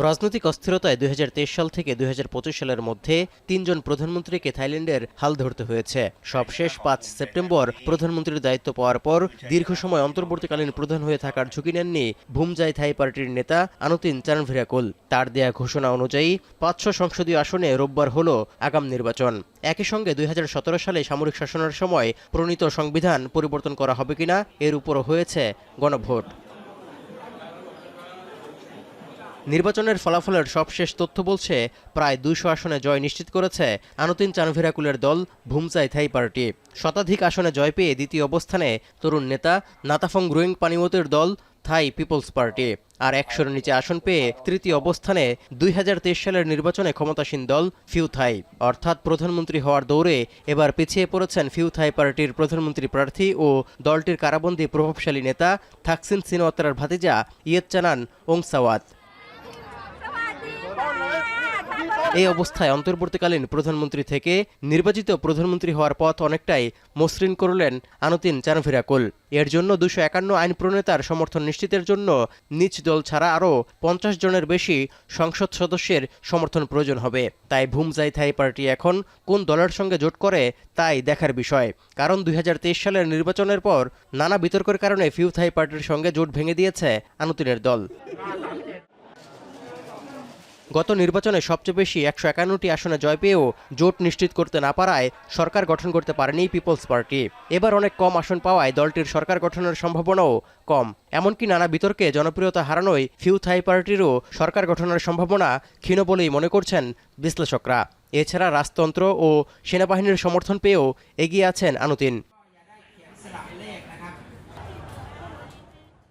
রাজনৈতিক অস্থিরতায় ২০২৩ সাল থেকে ২০২৫ সালের মধ্যে ৩ জন প্রধানমন্ত্রীকে থাইল্যান্ডের হাল ধরতে হয়েছে। সবশেষ ৫ সেপ্টেম্বর প্রধানমন্ত্রীর দায়িত্ব পাওয়ার পর দীর্ঘ সময় অন্তর্বর্তীকালীন প্রধান হয়ে থাকার ঝুঁকি নেননি ভুমজাই থাই পার্টির নেতা আনুতিন চানভিরাকুল। তার দেয়া ঘোষণা অনুযায়ী ৫০০ সংসদীয় আসনে রোববার হল আগাম নির্বাচন। একই সঙ্গে ২০১৭ সালে সামরিক শাসনের সময় প্রণীত সংবিধান পরিবর্তন করা হবে কিনা এর উপরও হয়েছে গণভোট। নির্বাচনের ফলাফলের সবশেষ তথ্য বলছে প্রায় ২০০ আসনে জয় নিশ্চিত করেছে আনুতিন চানভিরাকুলের দল ভুমজাই থাই পার্টি। শতাধিক আসনে জয় পেয়ে দ্বিতীয় অবস্থানে তরুণ নেতা নাতাফং গ্রোয়িং পানিমতের দল থাই পিপলস পার্টি। আর ১০০-এর নিচে আসন পেয়ে তৃতীয় অবস্থানে ২০২৩ সালের নির্বাচনে ক্ষমতাসীন দল ফিউ থাই। অর্থাৎ প্রধানমন্ত্রী হওয়ার দৌড়ে এবার পিছিয়ে পড়েছেন ফিউ থাই পার্টির প্রধানমন্ত্রী প্রার্থী ও দলটির কারাবন্দী প্রভাবশালী নেতা থাকসিন সিনওয়াত্রার ভাতিজা ইয়েতচানান ওংসাওয়াত। এই অবস্থায় অন্তর্বর্তীকালীন প্রধানমন্ত্রী থেকে নির্বাচিত প্রধানমন্ত্রী হওয়ার পথ অনেকটাই মসৃণ করলেন আনুতিন চানভিরাকুল। এর জন্য ২৫১ আইন প্রণেতার সমর্থন নিশ্চিতের জন্য নিজ দল ছাড়া আরও ৫০ জনের বেশি সংসদ সদস্যের সমর্থন প্রয়োজন হবে। তাই ভুমজাই থাই পার্টি এখন কোন দলের সঙ্গে জোট করে তাই দেখার বিষয়। কারণ ২০২৩ সালের নির্বাচনের পর নানা বিতর্কের কারণে ফিউ থাই পার্টির সঙ্গে জোট ভেঙে দিয়েছে আনুতিনের দল। গত নির্বাচনে সবচেয়ে বেশি ১৫১টি আসনে জয় পেয়েও জোট নিশ্চিত করতে না পারায় সরকার গঠন করতে পারেনি পিপলস পার্টি। এবার অনেক কম আসন পাওয়ায় দলটির সরকার গঠনের সম্ভাবনাও কম। এমনকি নানা বিতর্কে জনপ্রিয়তা হারানোয় ফিউ থাই পার্টিরও সরকার গঠনের সম্ভাবনা ক্ষীণ বলেই মনে করছেন বিশ্লেষকরা। এছাড়া রাজতন্ত্র ও সেনাবাহিনীর সমর্থন পেয়েও এগিয়ে আছেন আনুতিন।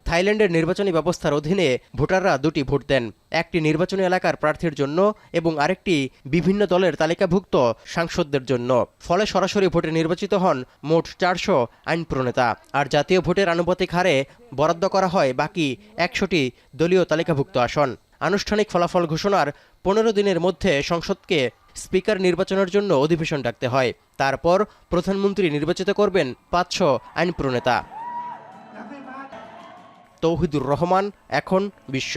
থাইল্যান্ডের নির্বাচনী ব্যবস্থার অধীনে ভোটাররা দুটি ভোট দেন, একটি নির্বাচনী এলাকার প্রার্থীর জন্য এবং আরেকটি বিভিন্ন দলের তালিকাভুক্ত সাংসদদের জন্য। ফলে সরাসরি ভোটে নির্বাচিত হন মোট ৪০০ আইন প্রণেতা। আর জাতীয় ভোটের আনুপাতিক হারে বরাদ্দ করা হয় বাকি ১০০টি দলীয় তালিকাভুক্ত আসন। আনুষ্ঠানিক ফলাফল ঘোষণার ১৫ দিনের মধ্যে সংসদকে স্পিকার নির্বাচনের জন্য অধিবেশন ডাকতে হয়। তারপর প্রধানমন্ত্রী নির্বাচিত করবেন ৫০০ আইন প্রণেতা। তৌহিদুর রহমান, এখন বিশ্ব।